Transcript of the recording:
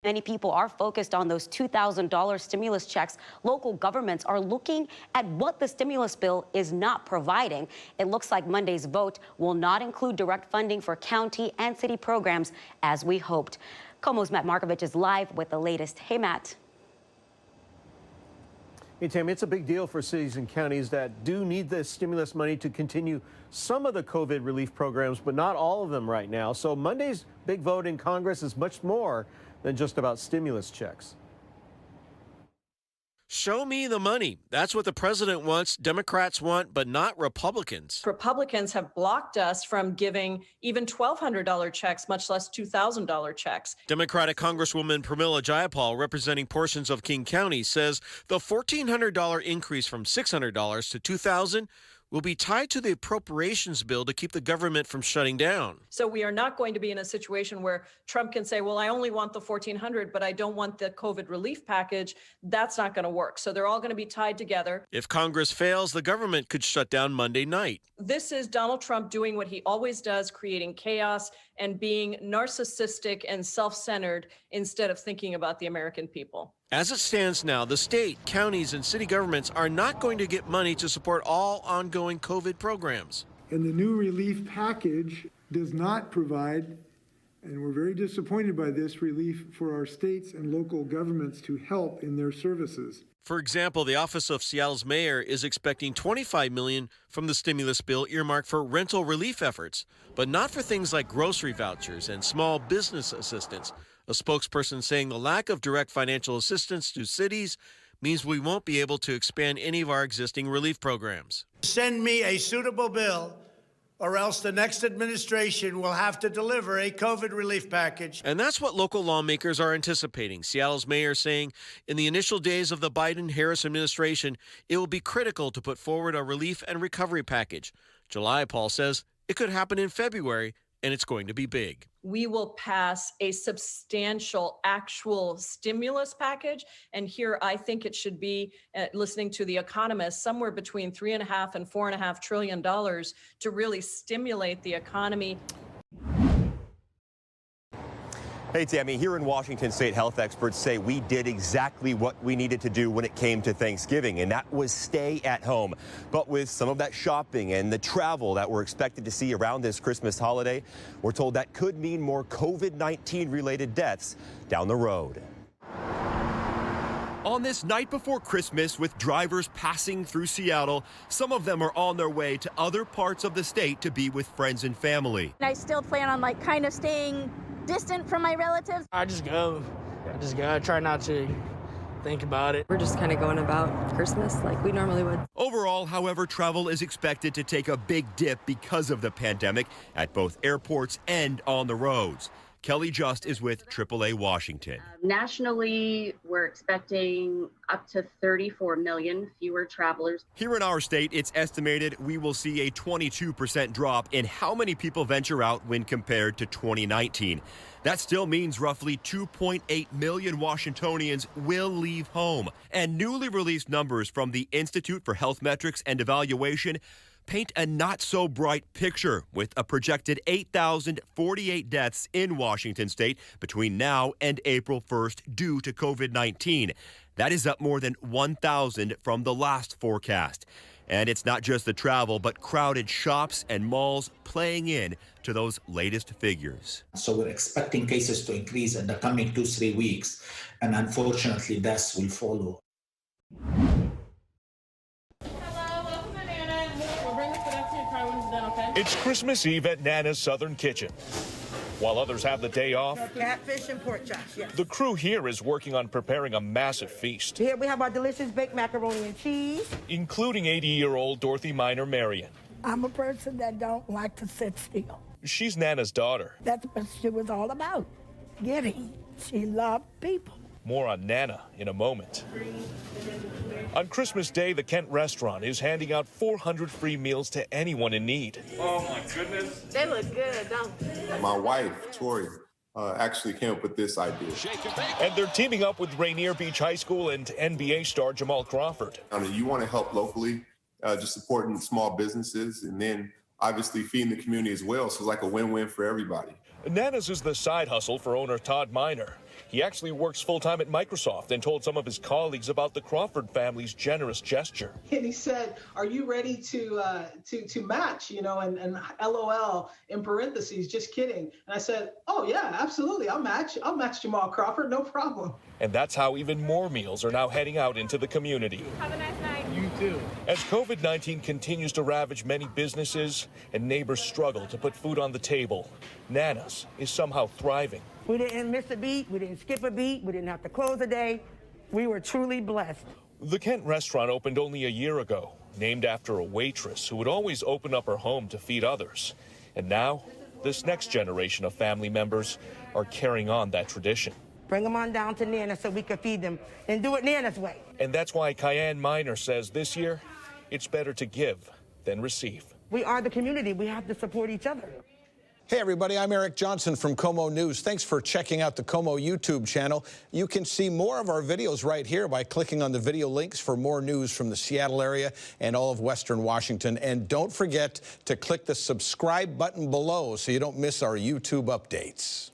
Many people are focused on those $2,000 stimulus checks. Local governments are looking at what the stimulus bill is not providing. It looks like Monday's vote will not include direct funding for county and city programs as we hoped. KOMO's Matt Markovich is live with the latest. Hey, Matt. Hey, Tammy, it's a big deal for cities and counties that do need this stimulus money to continue some of the COVID relief programs, but not all of them right now. So Monday's big vote in Congress is much more than just about stimulus checks. Show me the money. That's what the president wants. Democrats want, but not Republicans. Republicans have blocked us from giving even $1,200 checks, much less $2,000 checks. Democratic Congresswoman Pramila Jayapal, representing portions of King County, says the $1,400 increase from $600 to $2,000 will be tied to the appropriations bill to keep the government from shutting down. So we are not going to be in a situation where Trump can say, well, I only want the $1,400, but I don't want the COVID relief package. That's not going to work. So they're all going to be tied together. If Congress fails, the government could shut down Monday night. This is Donald Trump doing what he always does, creating chaos and being narcissistic and self-centered instead of thinking about the American people. As it stands now, the state, counties, and city governments are not going to get money to support all ongoing COVID programs. And the new relief package does not provide, and we're very disappointed by this, relief for our states and local governments to help in their services. For example, the office of Seattle's mayor is expecting $25 million from the stimulus bill earmarked for rental relief efforts, but not for things like grocery vouchers and small business assistance. A spokesperson saying the lack of direct financial assistance to cities means we won't be able to expand any of our existing relief programs. Send me a suitable bill, or else the next administration will have to deliver a COVID relief package. And that's what local lawmakers are anticipating. Seattle's mayor saying in the initial days of the Biden-Harris administration, it will be critical to put forward a relief and recovery package. Jayapal says it could happen in February, and it's going to be big. We will pass a substantial actual stimulus package. And here I think it should be, listening to the economists, somewhere between $3.5 and $4.5 trillion to really stimulate the economy. Hey, Tammy, here in Washington, state health experts say we did exactly what we needed to do when it came to Thanksgiving, and that was stay at home. But with some of that shopping and the travel that we're expected to see around this Christmas holiday, we're told that could mean more COVID-19 related deaths down the road. On this night before Christmas, with drivers passing through Seattle, some of them are on their way to other parts of the state to be with friends and family. I still plan on kind of staying distant from my relatives. I just go. I try not to think about it. We're just kind of going about Christmas like we normally would. Overall, however, travel is expected to take a big dip because of the pandemic at both airports and on the roads. Kelly Just is with AAA Washington. Nationally, we're expecting up to 34 million fewer travelers. Here in our state, it's estimated we will see a 22% drop in how many people venture out when compared to 2019. That still means roughly 2.8 million Washingtonians will leave home. And newly released numbers from the Institute for Health Metrics and Evaluation paint a not-so-bright picture, with a projected 8,048 deaths in Washington state between now and April 1st due to COVID-19. That is up more than 1,000 from the last forecast. And it's not just the travel, but crowded shops and malls playing in to those latest figures. So we're expecting cases to increase in the coming 2-3 weeks, and unfortunately, deaths will follow. It's Christmas Eve at Nana's Southern Kitchen. While others have the day off, catfish and pork chops, yes. The crew here is working on preparing a massive feast. Here we have our delicious baked macaroni and cheese. Including 80-year-old Dorothy Minor Marion. I'm a person that don't like to sit still. She's Nana's daughter. That's what she was all about, giving. She loved people. More on Nana in a moment. On Christmas Day, the Kent restaurant is handing out 400 free meals to anyone in need. Oh my goodness. They look good, don't they? My wife, Tori, actually came up with this idea. And they're teaming up with Rainier Beach High School and NBA star Jamal Crawford. You want to help locally, just supporting small businesses, and then obviously feeding the community as well. So it's like a win-win for everybody. Nana's is the side hustle for owner Todd Miner. He actually works full-time at Microsoft and told some of his colleagues about the Crawford family's generous gesture. And he said, "Are you ready to match?" You know, and LOL in parentheses, just kidding. And I said, "Oh yeah, absolutely, I'll match Jamal Crawford, no problem." And that's how even more meals are now heading out into the community. Have a nice night. You too. As COVID-19 continues to ravage many businesses and neighbors struggle to put food on the table, Nana's is somehow thriving. We didn't miss a beat, we didn't skip a beat, we didn't have to close a day. We were truly blessed. The Kent restaurant opened only a year ago, named after a waitress who would always open up her home to feed others. And now, this next generation of family members are carrying on that tradition. Bring them on down to Nana so we could feed them and do it Nana's way. And that's why Cayenne Miner says this year, it's better to give than receive. We are the community. We have to support each other. Hey, everybody, I'm Eric Johnson from KOMO News. Thanks for checking out the KOMO YouTube channel. You can see more of our videos right here by clicking on the video links for more news from the Seattle area and all of Western Washington. And don't forget to click the subscribe button below so you don't miss our YouTube updates.